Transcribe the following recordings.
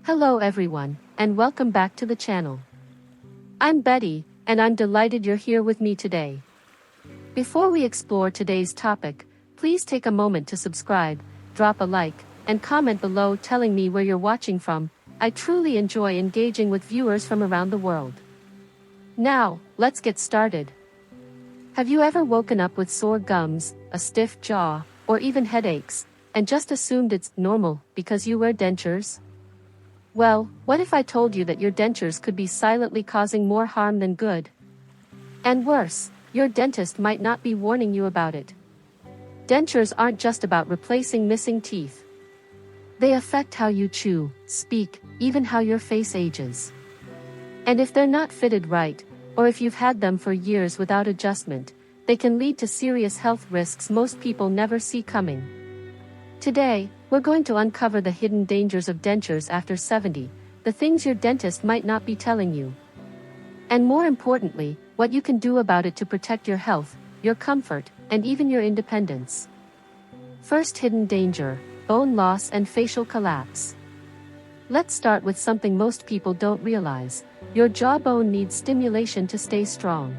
Hello everyone, and welcome back to the channel. I'm Betty, and I'm delighted you're here with me today. Before we explore today's topic, please take a moment to subscribe, drop a like, and comment below telling me where you're watching from. I truly enjoy engaging with viewers from around the world. Now, let's get started. Have you ever woken up with sore gums, a stiff jaw, or even headaches, and just assumed it's normal because you wear dentures? Well, what if I told you that your dentures could be silently causing more harm than good? And worse, your dentist might not be warning you about it. Dentures aren't just about replacing missing teeth. They affect how you chew, speak, even how your face ages. And if they're not fitted right, or if you've had them for years without adjustment, they can lead to serious health risks most people never see coming. Today, we're going to uncover the hidden dangers of dentures after 70, the things your dentist might not be telling you. And more importantly, what you can do about it to protect your health, your comfort, and even your independence. First hidden danger: bone loss and facial collapse. Let's start with something most people don't realize. Your jawbone needs stimulation to stay strong.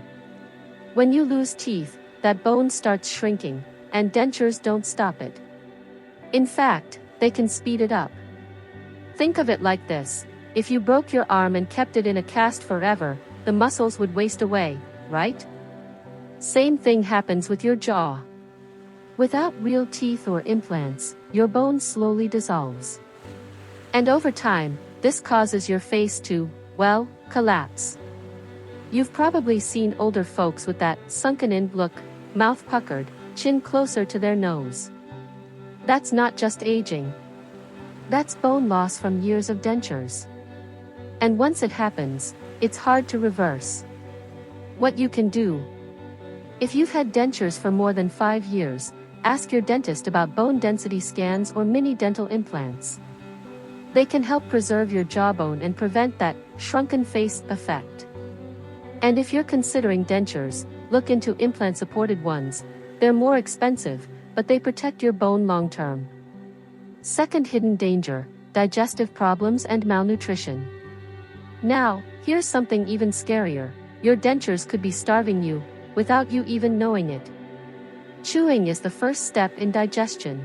When you lose teeth, that bone starts shrinking, and dentures don't stop it. In fact, they can speed it up. Think of it like this: if you broke your arm and kept it in a cast forever, the muscles would waste away, right? Same thing happens with your jaw. Without real teeth or implants, your bone slowly dissolves. And over time, this causes your face to, well, collapse. You've probably seen older folks with that sunken-in look, mouth puckered, chin closer to their nose. That's not just aging. That's bone loss from years of dentures. And once it happens, it's hard to reverse. What you can do: if you've had dentures for more than 5 years, ask your dentist about bone density scans or mini dental implants. They can help preserve your jawbone and prevent that shrunken face effect. And if you're considering dentures, look into implant-supported ones. They're more expensive, but they protect your bone long-term. Second hidden danger: digestive problems and malnutrition. Now, here's something even scarier. Your dentures could be starving you, without you even knowing it. Chewing is the first step in digestion.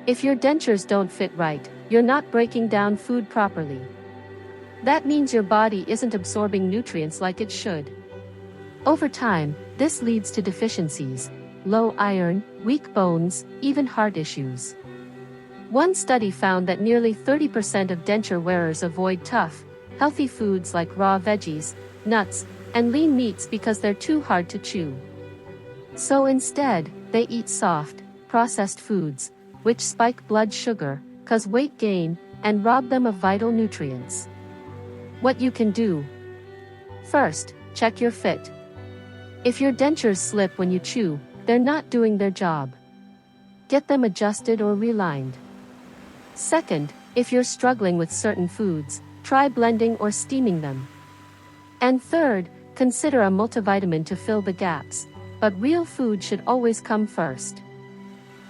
If your dentures don't fit right, you're not breaking down food properly. That means your body isn't absorbing nutrients like it should. Over time, this leads to deficiencies: low iron, weak bones, even heart issues. One study found that nearly 30% of denture wearers avoid tough, healthy foods like raw veggies, nuts, and lean meats because they're too hard to chew. So instead, they eat soft, processed foods, which spike blood sugar, cause weight gain, and rob them of vital nutrients. What you can do: first, check your fit. If your dentures slip when you chew, they're not doing their job. Get them adjusted or relined. Second, if you're struggling with certain foods, try blending or steaming them. And third, consider a multivitamin to fill the gaps, but real food should always come first.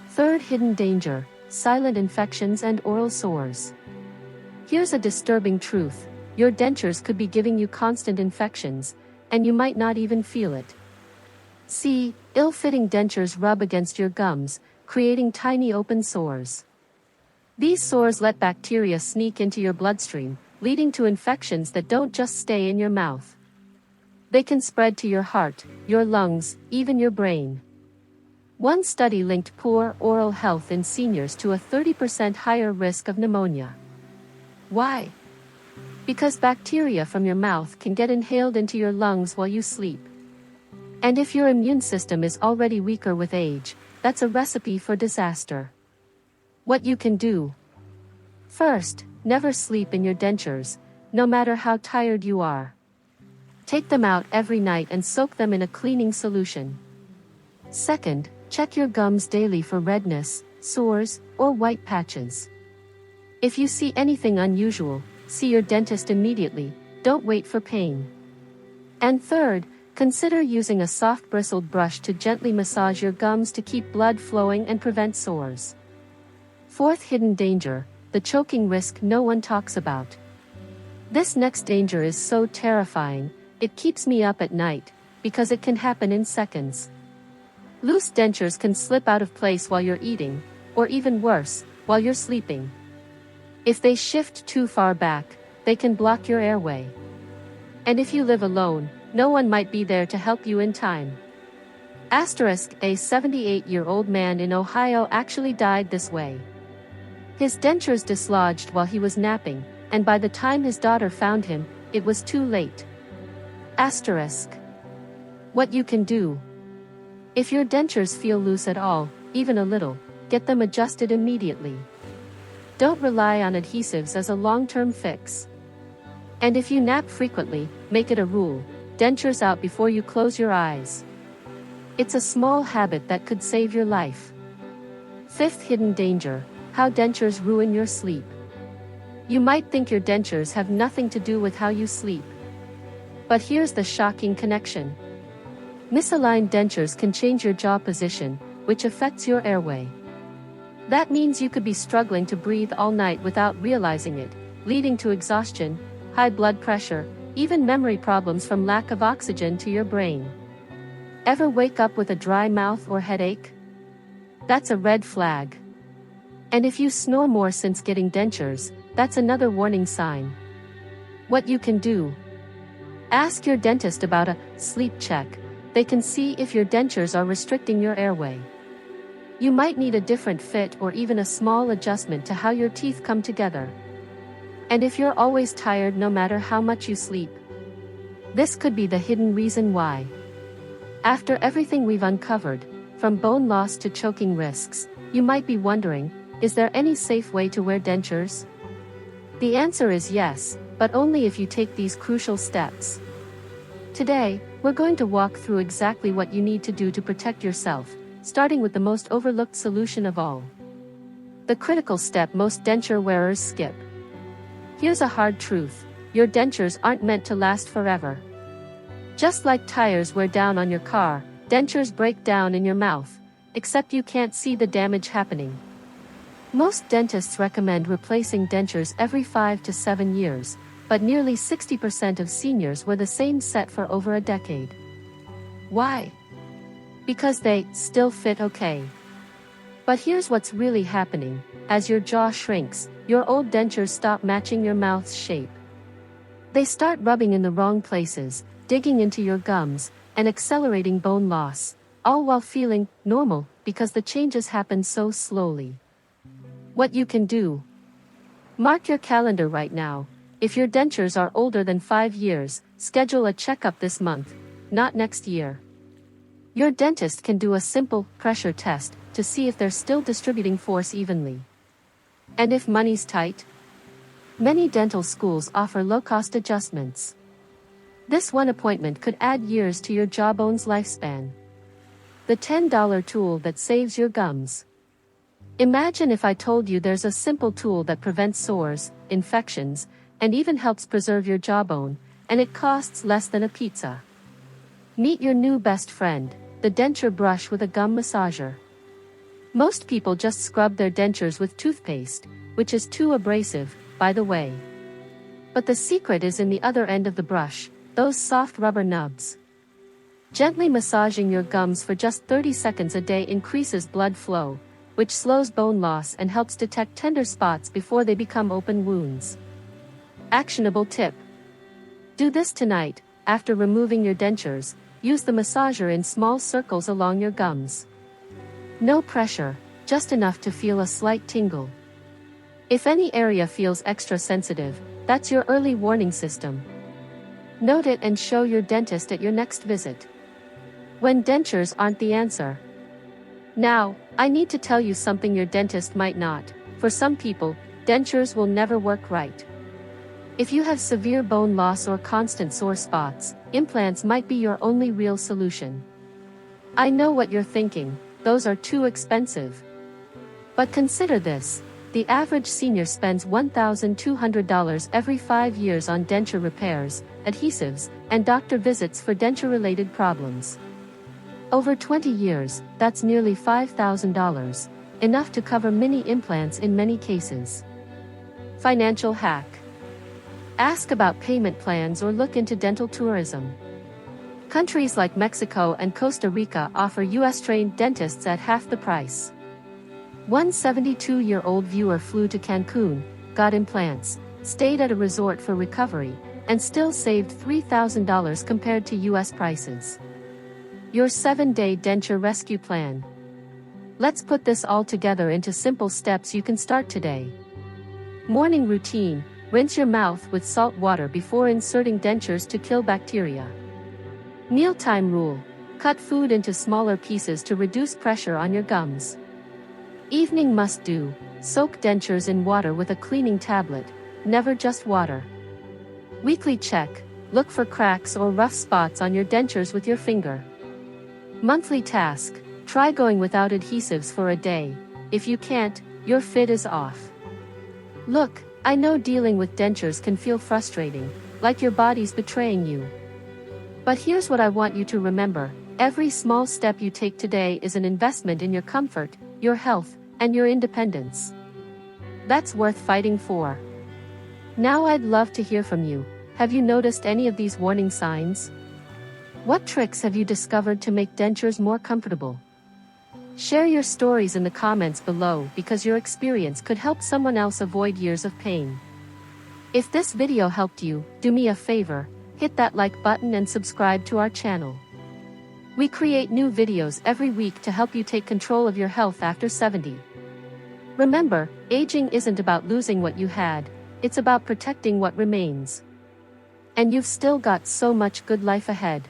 Third hidden danger: silent infections and oral sores. Here's a disturbing truth: your dentures could be giving you constant infections, and you might not even feel it. See, ill-fitting dentures rub against your gums, creating tiny open sores. These sores let bacteria sneak into your bloodstream, leading to infections that don't just stay in your mouth. They can spread to your heart, your lungs, even your brain. One study linked poor oral health in seniors to a 30% higher risk of pneumonia. Why? Because bacteria from your mouth can get inhaled into your lungs while you sleep. And if your immune system is already weaker with age, that's a recipe for disaster. What you can do: first, never sleep in your dentures, no matter how tired you are. Take them out every night and soak them in a cleaning solution. Second, check your gums daily for redness, sores, or white patches. If you see anything unusual, see your dentist immediately, don't wait for pain. And third, consider using a soft bristled brush to gently massage your gums to keep blood flowing and prevent sores. Fourth hidden danger: the choking risk no one talks about. This next danger is so terrifying, it keeps me up at night, because it can happen in seconds. Loose dentures can slip out of place while you're eating, or even worse, while you're sleeping. If they shift too far back, they can block your airway. And if you live alone, no one might be there to help you in time. Asterisk, a 78-year-old man in Ohio actually died this way. His dentures dislodged while he was napping, and by the time his daughter found him, it was too late. Asterisk. What you can do. If your dentures feel loose at all, even a little, get them adjusted immediately. Don't rely on adhesives as a long-term fix. And if you nap frequently, make it a rule, dentures out before you close your eyes. It's a small habit that could save your life. Fifth hidden danger, how dentures ruin your sleep. You might think your dentures have nothing to do with how you sleep. But here's the shocking connection. Misaligned dentures can change your jaw position, which affects your airway. That means you could be struggling to breathe all night without realizing it, leading to exhaustion, high blood pressure, even memory problems from lack of oxygen to your brain. Ever wake up with a dry mouth or headache? That's a red flag. And if you snore more since getting dentures, that's another warning sign. What you can do? Ask your dentist about a sleep check. They can see if your dentures are restricting your airway. You might need a different fit or even a small adjustment to how your teeth come together. And if you're always tired no matter how much you sleep, this could be the hidden reason why. After everything we've uncovered, from bone loss to choking risks, you might be wondering, is there any safe way to wear dentures? The answer is yes, but only if you take these crucial steps. Today, we're going to walk through exactly what you need to do to protect yourself, starting with the most overlooked solution of all. The critical step most denture wearers skip. Here's a hard truth, your dentures aren't meant to last forever. Just like tires wear down on your car, dentures break down in your mouth, except you can't see the damage happening. Most dentists recommend replacing dentures every 5 to 7 years, but nearly 60% of seniors wear the same set for over a decade. Why? Because they still fit okay. But here's what's really happening. As your jaw shrinks, your old dentures stop matching your mouth's shape. They start rubbing in the wrong places, digging into your gums, and accelerating bone loss, all while feeling normal because the changes happen so slowly. What you can do? Mark your calendar right now. If your dentures are older than 5 years, schedule a checkup this month, not next year. Your dentist can do a simple pressure test to see if they're still distributing force evenly. And if money's tight? Many dental schools offer low-cost adjustments. This one appointment could add years to your jawbone's lifespan. The $10 tool that saves your gums. Imagine if I told you there's a simple tool that prevents sores, infections, and even helps preserve your jawbone, and it costs less than a pizza. Meet your new best friend, the denture brush with a gum massager. Most people just scrub their dentures with toothpaste, which is too abrasive, by the way. But the secret is in the other end of the brush, those soft rubber nubs. Gently massaging your gums for just 30 seconds a day increases blood flow, which slows bone loss and helps detect tender spots before they become open wounds. Actionable tip. Do this tonight. After removing your dentures, use the massager in small circles along your gums. No pressure, just enough to feel a slight tingle. If any area feels extra sensitive, that's your early warning system. Note it and show your dentist at your next visit. When dentures aren't the answer. Now, I need to tell you something your dentist might not. For some people, dentures will never work right. If you have severe bone loss or constant sore spots, implants might be your only real solution. I know what you're thinking, those are too expensive. But consider this, the average senior spends $1,200 every 5 years on denture repairs, adhesives, and doctor visits for denture-related problems. Over 20 years, that's nearly $5,000, enough to cover mini implants in many cases. Financial hack. Ask about payment plans or look into dental tourism. Countries like Mexico and Costa Rica offer US-trained dentists at half the price. One 72-year-old viewer flew to Cancun, got implants, stayed at a resort for recovery, and still saved $3,000 compared to US prices. Your 7-day denture rescue plan. Let's put this all together into simple steps you can start today. Morning routine: rinse your mouth with salt water before inserting dentures to kill bacteria. Mealtime rule: cut food into smaller pieces to reduce pressure on your gums. Evening must-do: soak dentures in water with a cleaning tablet, never just water. Weekly check: look for cracks or rough spots on your dentures with your finger. Monthly task: try going without adhesives for a day. If you can't, your fit is off. Look, I know dealing with dentures can feel frustrating, like your body's betraying you. But here's what I want you to remember: every small step you take today is an investment in your comfort, your health, and your independence. That's worth fighting for. Now I'd love to hear from you. Have you noticed any of these warning signs? What tricks have you discovered to make dentures more comfortable? Share your stories in the comments below because your experience could help someone else avoid years of pain. If this video helped you, do me a favor, hit that like button and subscribe to our channel. We create new videos every week to help you take control of your health after 70. Remember, aging isn't about losing what you had, it's about protecting what remains. And you've still got so much good life ahead.